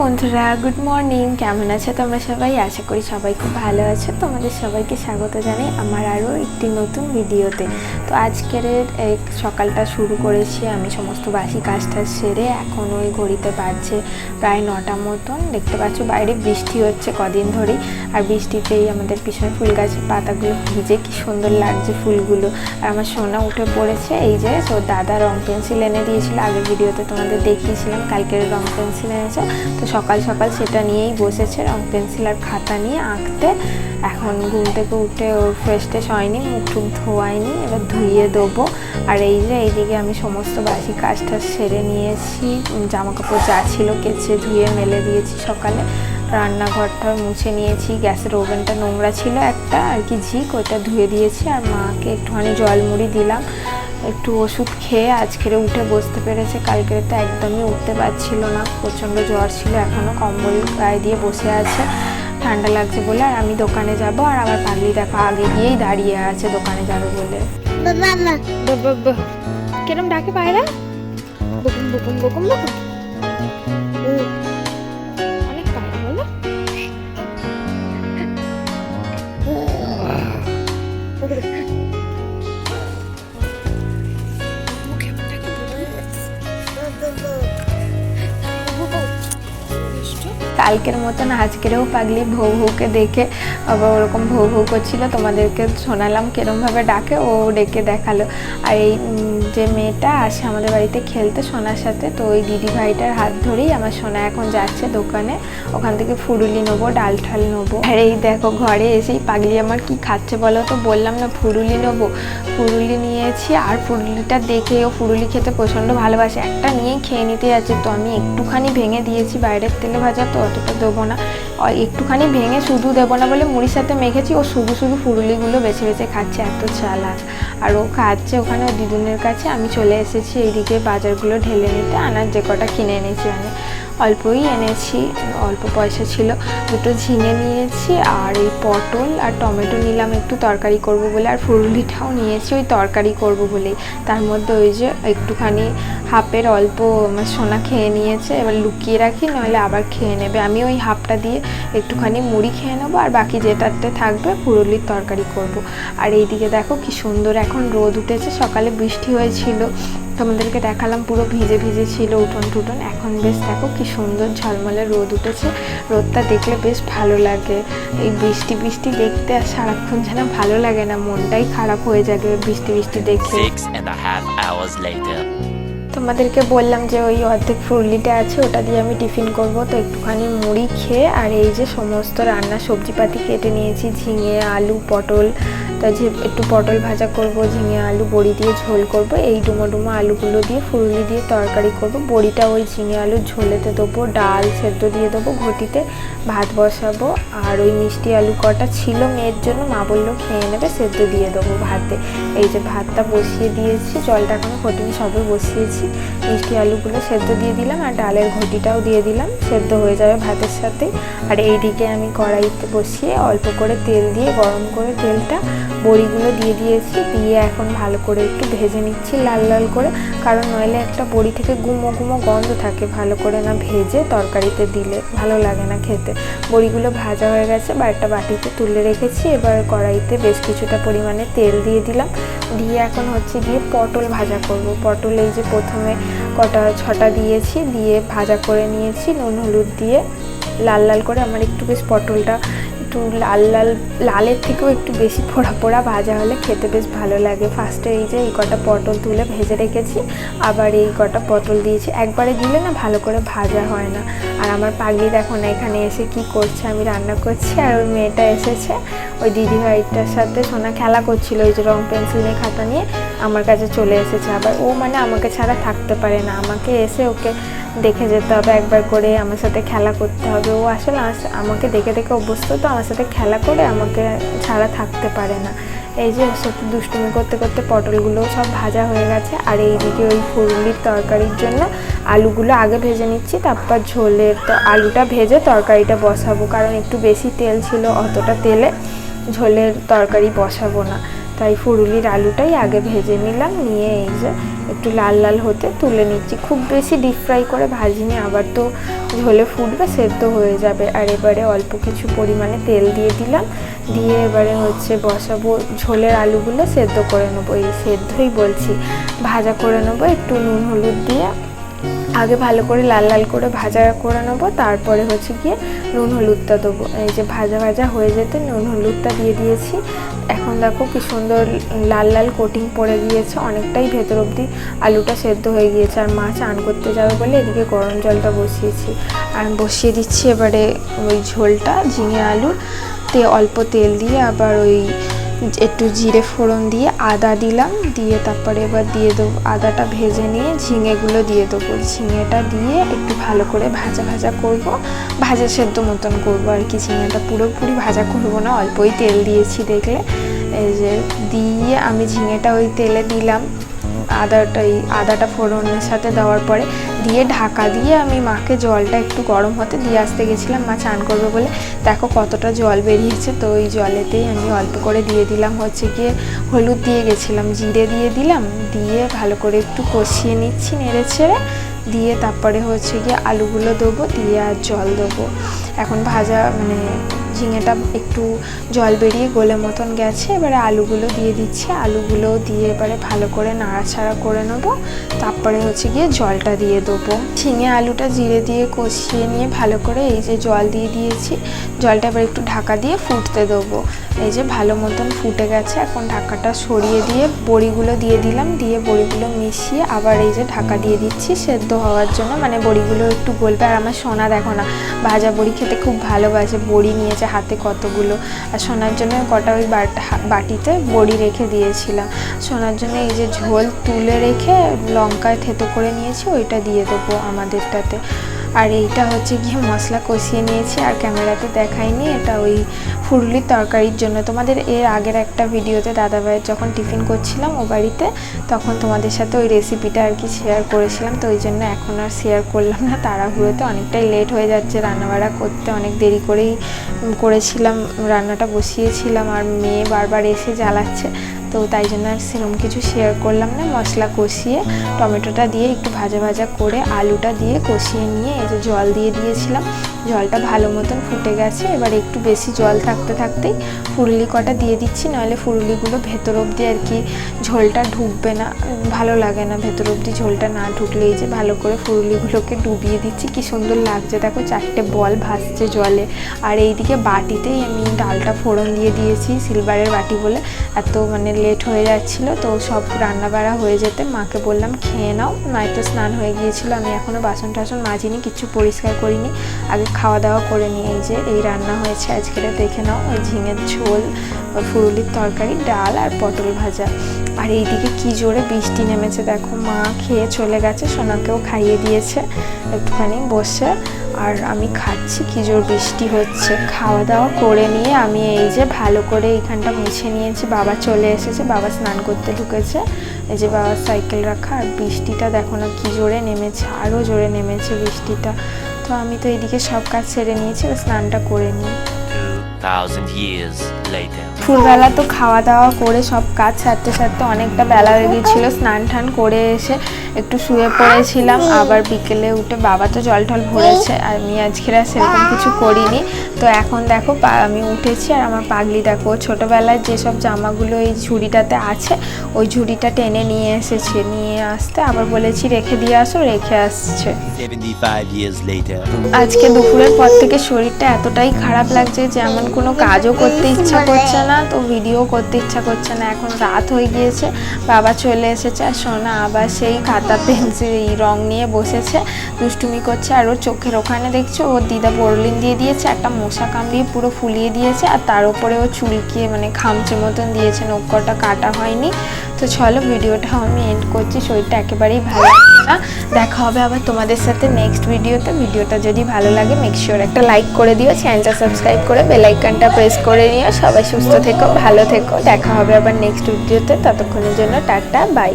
বন্ধুরা, good morning. কেমন আছো তোমরা সবাই? আশা করি সবাই খুব ভালো আছো। তোমাদের সবাইকে স্বাগত জানাই আমার আরও একটি নতুন ভিডিওতে। তো আজকের এই সকালটা শুরু করেছি আমি সমস্ত বাসি কাজটা সেরে। এখন ওই ঘড়িতে বাজছে প্রায় 9টা মতন। দেখতে পাচ্ছ বাইরে বৃষ্টি হচ্ছে কদিন ধরেই, আর বৃষ্টিতেই আমাদের পিছনে ফুল গাছের পাতাগুলো ভিজে কি সুন্দর লাগছে ফুলগুলো। আর আমার সোনা উঠে পড়েছে। এই যে ওর দাদা রং পেন্সিল এনে দিয়েছিল, আগের ভিডিওতে তোমাদের দেখিয়েছিলাম কালকের রং পেন্সিল এনেছে। তো সকাল সকাল সেটা নিয়েই বসেছে, রং পেন্সিল আর খাতা নিয়ে আঁকতে। এখন ঘুম থেকে উঠে ওর ফ্রেশ ট্রেশ হয়নি, মুখ টুক ধোয়ায়নি, এবার ধুইয়ে দেবো। আর এই যে এইদিকে আমি সমস্ত বাসি কাজটা সেরে নিয়েছি, জামা কাপড় যা ছিল কেচে ধুয়ে মেলে দিয়েছি সকালে। রান্নাঘরটা মুছে নিয়েছি, গ্যাসের ওভেনটা নোংরা ছিল একটা আর কি ঝিক, ওটা ধুয়ে দিয়েছি। আর মাকে একটুখানি জল মুড়ি দিলাম, একটু ওষুধ খেয়ে আজকের উঠে বসতে পেরেছে। কালকের তো একদমই উঠতে পারছিল না, প্রচণ্ড জ্বর ছিল, এখনও কম্বল গায়ে দিয়ে বসে আছে, ঠান্ডা লাগছে বলে। আর আমি দোকানে যাব, আর আমার পাগলি দেখো আগে গিয়েই দাঁড়িয়ে আছে দোকানে যাবে বলে। কেরম ডাকে পায়রা, বকুম বকুম বকুম বকুম। অনেক পায়রা বলো। কালকের মতন আজকেরও পাগলি ভৌ ভৌকে দেখে আবার ওরকম ভৌ ভৌ করছিল, তোমাদেরকে শোনালাম কিরমভাবে ডাকে, ও ডেকে দেখালো। আর এই যে মেয়েটা আসে আমাদের বাড়িতে খেলতে সোনার সাথে, তো ওই দিদি ভাইটার হাত ধরেই আমার সোনা এখন যাচ্ছে দোকানে, ওখান থেকে ফুরুলি নেবো, ডাল ঠাল নেবো। আর এই দেখো ঘরে এসেই পাগলি আমার কি খাচ্ছে বলো তো, বললাম না ফুরুলি নেবো, ফুরুলি নিয়েছি। আর ফুরুলিটা দেখে ও ফুরুলি খেতে প্রচণ্ড ভালোবাসে, একটা নিয়েই খেয়ে নিতে যাচ্ছে। তো আমি একটুখানি ভেঙে দিয়েছি, বাইরের তেলে ভাজা তো অতটা দেবো না, একটুখানি ভেঙে শুধু দেবো না বলে মুড়ির সাথে মেখেছি। ও শুধু শুধু ফুরুলিগুলো বেছে বেছে খাচ্ছে, এত চালাক। আর ও খাচ্ছে ওখানে ওর দিদুনের কাছে, আমি চলে এসেছি এইদিকে বাজারগুলো ঢেলে নিতে। আনার যে কটা কিনে এনেছি আমি অল্পই এনেছি, অল্প পয়সা ছিল। দুটো ঝিঙে নিয়েছি, আর এই পটল আর টমেটো নিলাম একটু তরকারি করব বলে। আর ফুরুলিটাও নিয়েছি ওই তরকারি করব বলেই। তার মধ্যে ওই যে একটুখানি হাফের অল্প আমার সোনা খেয়ে নিয়েছে, এবার লুকিয়ে রাখি নইলে আবার খেয়ে নেবে। আমি ওই হাফটা দিয়ে একটুখানি মুড়ি খেয়ে নেবো, আর বাকি যেটাতে থাকবে ফুরুলির তরকারি করব। আর এইদিকে দেখো কি সুন্দর এখন রোদ উঠেছে, সকালে বৃষ্টি হয়েছিল, তোমাদেরকে দেখালাম পুরো ভিজে ভিজে ছিল উঠোন টুটন। এখন বেশ দেখো কি সুন্দর ঝলমলে রোদ উঠেছে, রোদটা দেখলে বেশ ভালো লাগে। এই বৃষ্টি বৃষ্টি দেখতে আর সারাক্ষণ যেন ভালো লাগে না, মনটাই খারাপ হয়ে যাবে বৃষ্টি বৃষ্টি দেখে। 6.5 hours later. তোমাদেরকে বললাম যে ওই অর্ধেক ফুরুলিটা আছে, ওটা দিয়ে আমি টিফিন করব। তো একটুখানি মুড়ি খেয়ে, আর এই যে সমস্ত রান্না সবজিপাতি কেটে নিয়েছি, ঝিঙে আলু পটল, তা যে একটু পটল ভাজা করব, ঝিঙে আলু বড়ি দিয়ে ঝোল করব, এই ডুমো ডুমো আলুগুলো দিয়ে ফুরুলি দিয়ে তরকারি করব। বড়িটা ওই ঝিঙে আলুর ঝোলেতে দেবো, ডাল সেদ্ধ দিয়ে দেবো, ঘটিতে ভাত বসাবো। আর ওই মিষ্টি আলু কটা ছিল মেয়ের জন্য, মা বললো খেয়ে নেবে, সেদ্ধ দিয়ে দেবো ভাতে। এই যে ভাতটা বসিয়ে দিয়েছি, জলটা এখনো ফোটেনি, সবে বসিয়েছি। মিষ্টি আলুগুলো সেদ্ধ দিয়ে দিলাম, আর ডালের ঘটিটাও দিয়ে দিলাম, সেদ্ধ হয়ে যাবে ভাতের সাথে। আর এইদিকে আমি কড়াইতে বসিয়ে অল্প করে তেল দিয়ে, গরম করে তেলটা বড়িগুলো দিয়ে দিয়েছি, দিয়ে এখন ভালো করে একটু ভেজে নিচ্ছি লাল লাল করে, কারণ নইলে একটা বড়ি থেকে গুমো গুমো গন্ধ থাকে, ভালো করে না ভেজে তরকারিতে দিলে ভালো লাগে না খেতে। বড়িগুলো ভাজা হয়ে গেছে, বা একটা বাটিতে তুলে রেখেছি। এবার কড়াইতে বেশ কিছুটা পরিমাণে তেল দিয়ে দিলাম, দিয়ে এখন হচ্ছে গিয়ে পটল ভাজা করব। পটল এই যে প্রথমে কটা ছটা দিয়েছি, দিয়ে ভাজা করে নিয়েছি নুন হলুদ দিয়ে লাল লাল করে। আমার একটু বেশ পটলটা একটু লাল লাল, লালের থেকেও একটু বেশি পোড়া পোড়া ভাজা হলে খেতে বেশ ভালো লাগে। ফার্স্টে এই যে এই কটা পটল তুলে ভেজে রেখেছি, আবার এই কটা পটল দিয়েছি, একবারে দিলে না ভালো করে ভাজা হয় না। আর আমার পাগলি দেখো না এখানে এসে কি করছে, আমি রান্না করছি আর ওই মেয়েটা এসেছে, ওই দিদিভাইটার সাথে সোনা খেলা করছিল, ওই যে রং পেন্সিল নিয়ে খাতা নিয়ে আমার কাছে চলে এসেছে। আবার ও মানে আমাকে ছাড়া থাকতে পারে না, আমাকে এসে ওকে দেখে যেতে হবে একবার করে, আমার সাথে খেলা করতে হবে। ও আসলে আমাকে দেখে দেখে অভ্যস্ত, তো আমার সাথে খেলা করে আমাকে ছাড়া থাকতে পারে না। এই যে ওর সাথে দুষ্টুমি করতে করতে পটলগুলোও সব ভাজা হয়ে গেছে। আর এইদিকে ওই ফুরুলির তরকারির জন্য আলুগুলো আগে ভেজে নিচ্ছি, তারপর ঝোলের তো আলুটা ভেজে তরকারিটা বসাবো, কারণ একটু বেশি তেল ছিল, অতটা তেলে ঝোলের তরকারি বসাবো না। তাই ফুরুলির আলুটাই আগে ভেজে নিলাম, নিয়ে এই যে একটু লাল লাল হতে তুলে নিচ্ছি। খুব বেশি ডিপ ফ্রাই করে ভাজিনি, আবার তো ঝোলে ফুটবে, সেদ্ধ হয়ে যাবে। আর এবারে অল্প কিছু পরিমাণে তেল দিয়ে দিলাম, দিয়ে এবারে হচ্ছে বসাবো ঝোলের আলুগুলো সেদ্ধ করে নেবো। এই সেদ্ধই বলছি, ভাজা করে নেবো একটু নুন হলুদ দিয়ে। আগে ভালো করে লাল লাল করে ভাজা করে নেবো, তারপরে হচ্ছে গিয়ে নুন হলুদটা দেবো। এই যে ভাজা ভাজা হয়ে যেতে নুন হলুদটা দিয়ে দিয়েছি। এখন দেখো কি সুন্দর লাল লাল কোটিং পড়ে গিয়েছে, অনেকটাই ভেতর অবধি আলুটা সেদ্ধ হয়ে গিয়েছে। আর মা চান করতে যাবে বলে এদিকে গরম জলটা বসিয়েছি, আর বসিয়ে দিচ্ছি এবারে ওই ঝোলটা ঝিঙে আলুর। অল্প তেল দিয়ে আবার ওই একটু জিরে ফোড়ন দিয়ে আদা দিলাম, দিয়ে তারপরে এবার দিয়ে দেবো আদাটা ভেজে নিয়ে ঝিঙেগুলো দিয়ে দেবো। ঝিঙেটা দিয়ে একটু ভালো করে ভাজা ভাজা করব, ভাজা সেদ্ধ মতন করবো আর কি। ঝিঙেটা পুরোপুরি ভাজা করবো না, অল্পই তেল দিয়েছি দেখলে। এই যে দিয়ে আমি ঝিঙেটা ওই তেলে দিলাম, আদাটা ফোড়নের সাথে দেওয়ার পরে দিয়ে ঢাকা দিয়ে আমি মাকে জলটা একটু গরম হতে দিয়ে আসতে গেছিলাম, মা চান করবে বলে। দেখো কতটা জল বেরিয়েছে, তো ওই জলেতেই আমি অল্প করে দিয়ে দিলাম হচ্ছে গিয়ে হলুদ দিয়ে গেছিলাম, জিরে দিয়ে দিলাম, দিয়ে ভালো করে একটু কষিয়ে নিচ্ছি নেড়ে ছেড়ে। দিয়ে তারপরে হচ্ছে গিয়ে আলুগুলো দেবো, দিয়ে আর জল দেবো। এখন ভাজা মানে ঝিঙেটা একটু জল বেরিয়ে গোলে মতন গেছে, এবারে আলুগুলো দিয়ে দিচ্ছি। আলুগুলো দিয়ে এবারে ভালো করে নাড়াচাড়া করে নেবো, তারপরে হচ্ছে গিয়ে জলটা দিয়ে দেবো। ঝিঙে আলুটা জিরে দিয়ে কষিয়ে নিয়ে ভালো করে এই যে জল দিয়ে দিয়েছি, জলটা এবার একটু ঢাকা দিয়ে ফুটতে দেবো। এই যে ভালো মতন ফুটে গেছে, এখন ঢাকাটা সরিয়ে দিয়ে বড়িগুলো দিয়ে দিলাম, দিয়ে বড়িগুলো মিশিয়ে আবার এই যে ঢাকা দিয়ে দিচ্ছি সেদ্ধ হওয়ার জন্য, মানে বড়িগুলো একটু গলবে। আর আমার সোনা দেখো না ভাজা বড়ি খেতে খুব ভালোবাসে, বড়ি নিয়েছে হাতে কতগুলো। আর সোনার জন্য কটা ওই বাটিতে বড়ি রেখে দিয়েছিলাম। সোনার জন্য এই যে ঝোল তুলে রেখে লঙ্কায় থেতো করে নিয়েছি, ওইটা দিয়ে দেবো আমাদেরটাতে। আর এইটা হচ্ছে গিয়ে মশলা কষিয়ে নিয়েছি, আর ক্যামেরাতে দেখাইনি, এটা ওই ফুরুলির তরকারির জন্য। তোমাদের এর আগের একটা ভিডিওতে দাদাভাইয়ের যখন টিফিন করছিলাম ও বাড়িতে, তখন তোমাদের সাথে ওই রেসিপিটা আর কি শেয়ার করেছিলাম, তো ওই জন্য এখন আর শেয়ার করলাম না। তাড়াহুড়োতে অনেকটাই লেট হয়ে যাচ্ছে, রান্নাবাড়া করতে অনেক দেরি করেই করেছিলাম, রান্নাটা বসিয়েছিলাম, আর মেয়ে বারবার এসে জ্বালাচ্ছে, তো তাই জন্য আর সেরকম কিছু শেয়ার করলাম না। মশলা কষিয়ে টমেটোটা দিয়ে একটু ভাজা ভাজা করে আলুটা দিয়ে কষিয়ে নিয়ে এই যে জল দিয়ে দিয়েছিলাম, জলটা ভালো মতন ফুটে গেছে। এবার একটু বেশি জল থাকতে থাকতেই ফুরুলি কটা দিয়ে দিচ্ছি, নাহলে ফুরুলিগুলো ভেতর অবধি আর কি ঝোলটা ঢুকবে না, ভালো লাগে না ভেতর অবধি ঝোলটা না ঢুকলে। এই যে ভালো করে ফুরুলিগুলোকে ডুবিয়ে দিচ্ছি, কি সুন্দর লাগছে দেখো, 4টে বল ভাসছে জলে। আর এইদিকে বাটিতেই আমি ডালটা ফোড়ন দিয়ে দিয়েছি, সিলভারের বাটি বলে এত মানে লেট হয়ে যাচ্ছিলো, তো সব রান্না বাড়া হয়ে যেতে মাকে বললাম খেয়ে নাও। মায়ের তো স্নান হয়ে গিয়েছিলো, আমি এখনও বাসন টাসন মাজিনি, কিছু পরিষ্কার করিনি, আগে খাওয়া দাওয়া করে নিয়ে এই যে এই রান্না হয়েছে আজকের। দেখে নাও, ওই ঝিঙের ঝোল, ফুরুলির তরকারি, ডাল আর পটল ভাজা। আর এইদিকে কি জোরে বৃষ্টি নেমেছে দেখো, মা খেয়ে চলে গেছে, সোনাকেও খাইয়ে দিয়েছে একটুখানি বসে, আর আমি খাচ্ছি, কি জোর বৃষ্টি হচ্ছে। খাওয়া দাওয়া করে নিয়ে আমি এই যে ভালো করে এইখানটা মুছে নিয়েছি, বাবা চলে এসেছে, বাবা স্নান করতে ঢুকেছে, এই যে বাবার সাইকেল রাখা। আর বৃষ্টিটা দেখো না কি জোরে নেমেছে, আরও জোরে নেমেছে বৃষ্টিটা। তো আমি তো এইদিকে সব কাজ সেরে নিয়েছি, স্নানটা করে নিই। 2000 years later. ফুলবেলা তো খাওয়া দাওয়া করে সব কাজ সারতে সারতে অনেকটা বেলা হয়ে গিয়েছিল, স্নান টান করে এসে একটু শুয়ে পড়েছিলাম। আবার বিকেলে উঠে বাবা তো জল টল ভরেছে, আর আমি আজকের আর সেরকম কিছু করিনি। তো এখন দেখো আমি উঠেছি, আর আমার পাগলি দেখো, ছোটোবেলায় যেসব জামাগুলো এই ঝুড়িটাতে আছে ওই ঝুড়িটা টেনে নিয়ে এসেছে, নিয়ে আসতে আবার বলেছি রেখে দিয়ে আসো, রেখে আসছে। 75 years later. আজকে দুপুরের পর থেকে শরীরটা এতটাই খারাপ লাগছে যে এমন কোনো কাজও করতে ইচ্ছা করছে না, তো ভিডিও করতে ইচ্ছা করছে না। এখন রাত হয়ে গিয়েছে, বাবা চলে এসেছে, আর সোনা আবার সেই খাতা পেন্সিল এই রং নিয়ে বসেছে, দুষ্টুমি করছে। আর ওর চোখের ওখানে দেখছো ওর দিদা বোরলিন দিয়ে দিয়েছে, একটা মশা কামড়িয়ে পুরো ফুলিয়ে দিয়েছে, আর তার উপরে ও চুলকিয়ে মানে খামচে মতন দিয়েছে, নখটা কাটা হয়নি। তো চলো ভিডিওটা আমি এন্ড করছি, শরীরটা একেবারেই ভালো লাগছে না। দেখা হবে আবার তোমাদের সাথে নেক্সট ভিডিওতে। ভিডিওটা যদি ভালো লাগে মেক শিওর একটা লাইক করে দিও, চ্যানেলটা সাবস্ক্রাইব করে বেল আইকনটা প্রেস করে নিও। সবাই সুস্থ থেকো, ভালো থেকো, দেখা হবে আবার নেক্সট ভিডিওতে। ততক্ষণের জন্য টাটা, বাই।